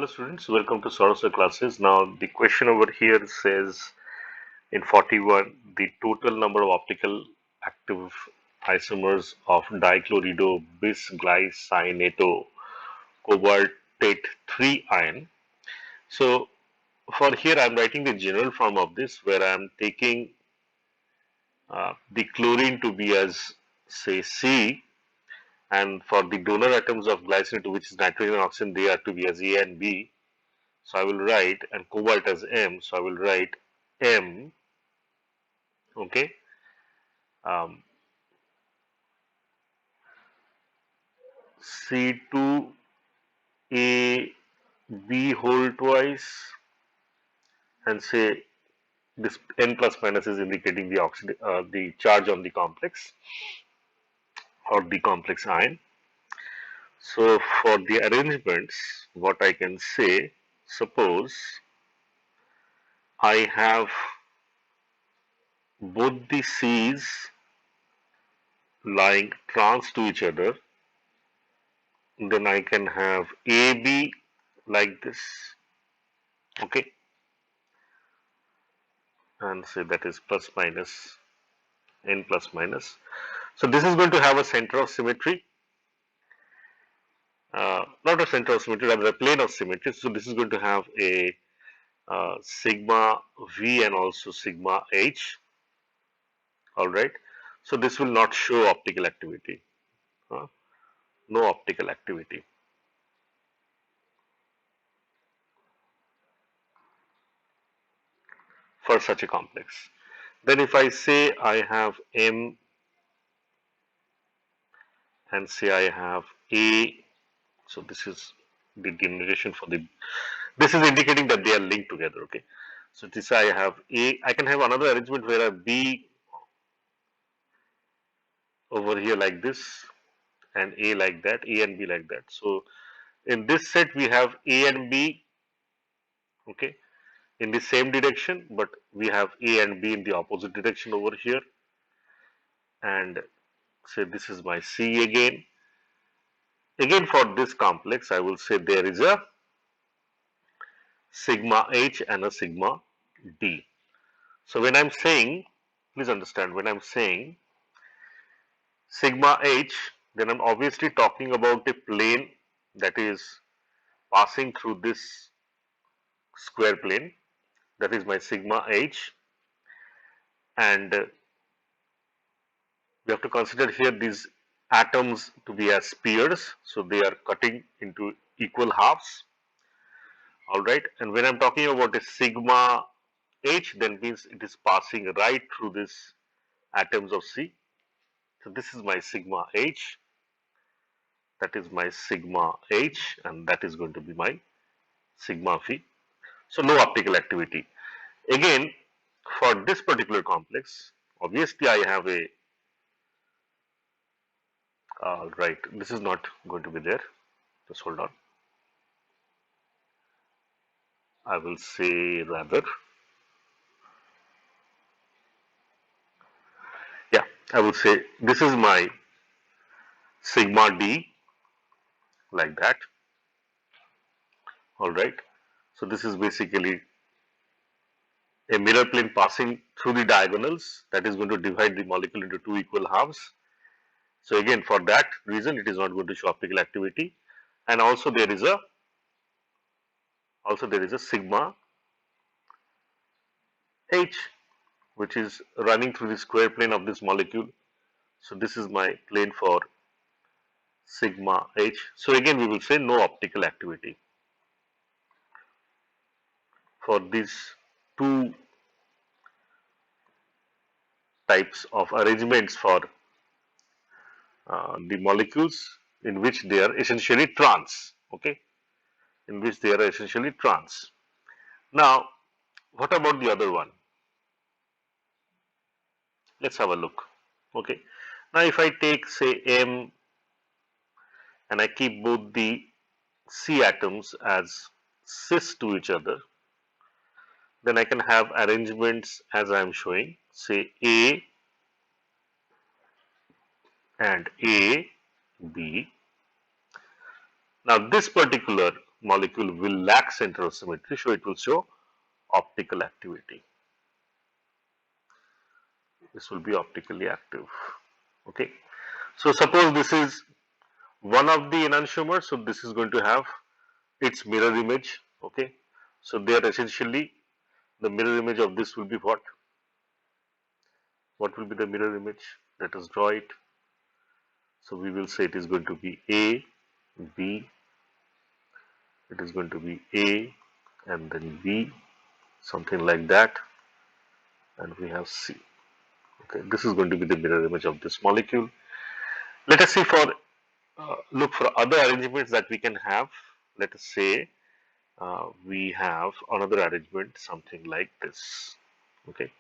Hello students, welcome to Sorosar classes. Now the question over here says in 41 the total number of optical active isomers of dichlorido bisglycinato cobaltate 3 ion. So for here I am writing the general form of this where I am taking the chlorine to be as say C, and for the donor atoms of glycinato, which is nitrogen and oxygen, they are to be as A and B. So I will write, and cobalt as M, so I will write M, okay, um, C2AB whole twice, and say this N plus minus is indicating the charge on the complex or the complex ion. So for the arrangements, what I can say, suppose I have both the C's lying trans to each other, then I can have AB like this, okay, and say that is plus minus N plus minus. So this is going to have a center of symmetry, not a center of symmetry, rather a plane of symmetry. So this is going to have a sigma V and also sigma H, all right. So this will not show optical activity, no optical activity for such a complex. Then if I say I have M and say I have A, so this is the denotation for the, this is indicating that they are linked together, okay. So this I have A, I can have another arrangement where I have B over here like this and A like that, A and B like that. So in this set we have A and B, okay, in the same direction, but we have A and B in the opposite direction over here, and say this is my C again. Again for this complex I will say there is a sigma H and a sigma D. So when I'm saying, please understand, when I'm saying sigma H, then I'm obviously talking about a plane that is passing through this square plane, that is my sigma H, and we have to consider here these atoms to be as spheres, so they are cutting into equal halves, all right. And when I'm talking about a sigma H, then means it is passing right through this atoms of C. So this is my sigma H, that is my sigma H, and that is going to be my sigma phi. So no optical activity. Again, for this particular complex, obviously I have a, right, this is not going to be there. Just hold on. I will say rather, yeah, I will say this is my sigma D like that. All right. So this is basically a mirror plane passing through the diagonals that is going to divide the molecule into two equal halves. So again, for that reason, it is not going to show optical activity, and also there is a sigma H, which is running through the square plane of this molecule. So this is my plane for sigma H. So again, we will say no optical activity for these two types of arrangements for the molecules in which they are essentially trans, okay, in which they are essentially trans. Now, what about the other one? Let's have a look. Okay. Now, if I take say M and I keep both the C atoms as cis to each other, then I can have arrangements as I am showing, say A and A, B. Now, this particular molecule will lack center of symmetry, so it will show optical activity. This will be optically active. Okay. So suppose this is one of the enantiomers, so this is going to have its mirror image. Okay. So there essentially the mirror image of this will be what? What will be the mirror image? Let us draw it. So we will say it is going to be A, B, it is going to be A and then B, something like that, and we have C. Okay, this is going to be the mirror image of this molecule. Let us see for look for other arrangements that we can have. Let us say we have another arrangement, something like this. Okay,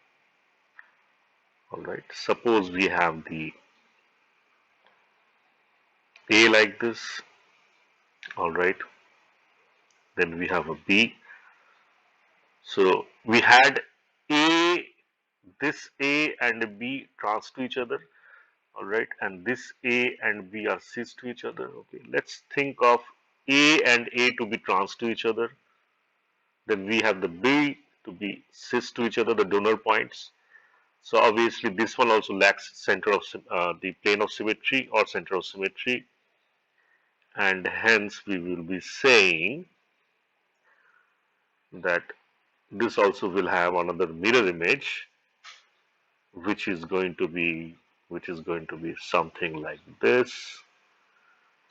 all right. Suppose we have the A like this. All right. Then we have a B. So we had A, this A and B trans to each other. All right, and this A and B are cis to each other. Okay, let's think of A and A to be trans to each other. Then we have the B to be cis to each other, the donor points. So obviously this one also lacks center of the plane of symmetry or center of symmetry, and hence we will be saying that this also will have another mirror image, which is going to be something like this.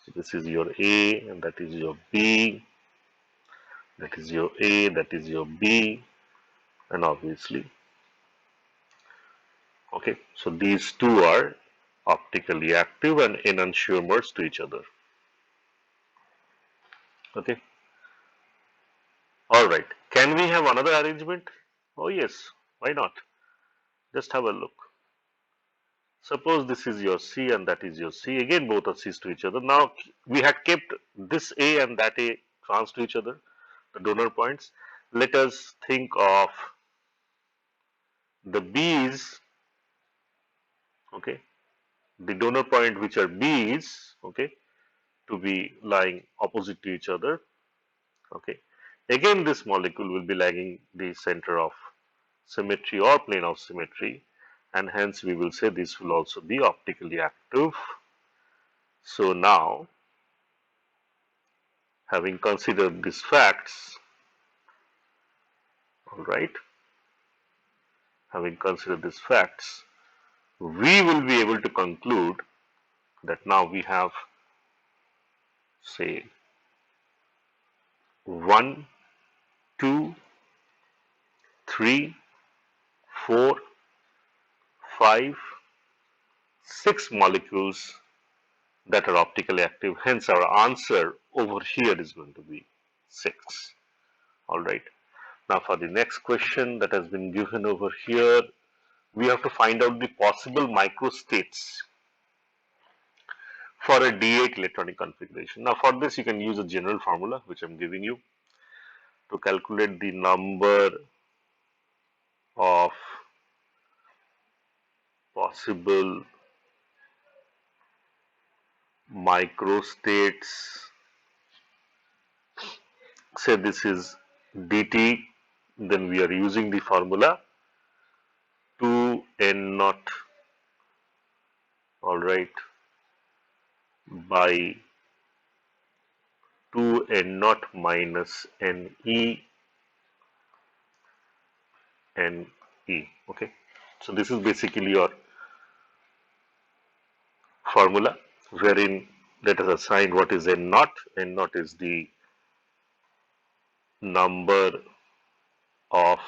So this is your A and that is your B, that is your A, that is your B, and obviously, okay, so these two are optically active and enantiomers to each other. Okay, all right. Can we have another arrangement? Oh yes, why not? Just have a look. Suppose this is your C and that is your C. Again, both are C's to each other. Now we had kept this A and that A trans to each other, the donor points. Let us think of the B's, okay, the donor point which are B's, okay, to be lying opposite to each other. Okay, again this molecule will be lagging the center of symmetry or plane of symmetry, and hence we will say this will also be optically active. So now, having considered these facts, all right, having considered these facts, we will be able to conclude that now we have, say, 1, 2, 3, 4, 5, 6 molecules that are optically active. Hence our answer over here is going to be 6. All right. Now for the next question that has been given over here, we have to find out the possible microstates for a D8 electronic configuration. Now for this you can use a general formula which I am giving you to calculate the number of possible microstates. Say this is dt, then we are using the formula 2n naught, all right, by 2n naught minus ne ne. Okay, so this is basically your formula wherein let us assign what is n naught. N naught is the number of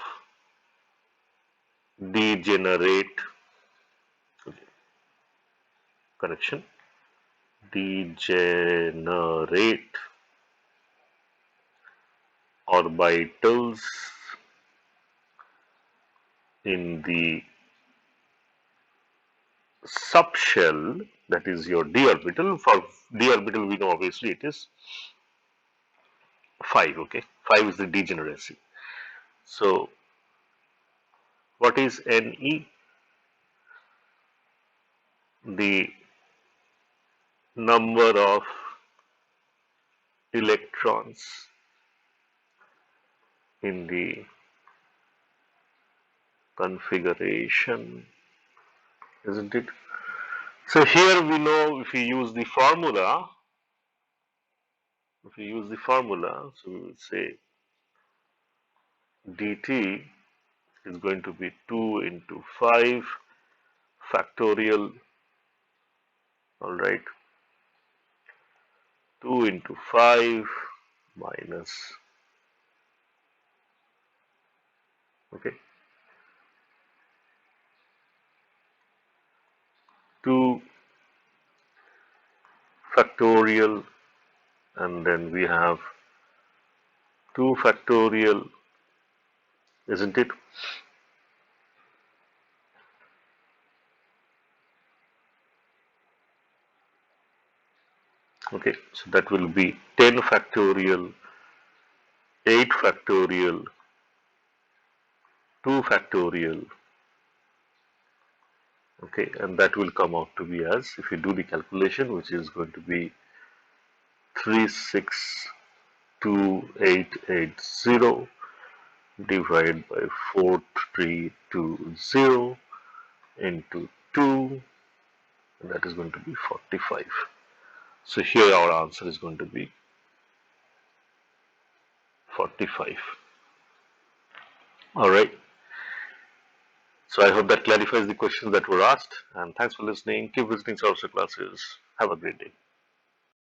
degenerate, correction, degenerate orbitals in the subshell, that is your d orbital. For d orbital we know obviously it is 5. Okay, 5 is the degeneracy. So what is ne? The number of electrons in the configuration, isn't it? So here we know if we use the formula, so we will say dt is going to be 2 into 5 factorial, all right, 2 into 5 minus, okay, 2 factorial, and then we have 2 factorial, isn't it? Okay, so that will be 10 factorial, 8 factorial, 2 factorial, okay, and that will come out to be as, if you do the calculation, which is going to be 362,880 divided by 4320 into 2, and that is going to be 45. So here our answer is going to be 45. All right. So I hope that clarifies the questions that were asked, and thanks for listening. Keep visiting Saraswati classes. Have a great day.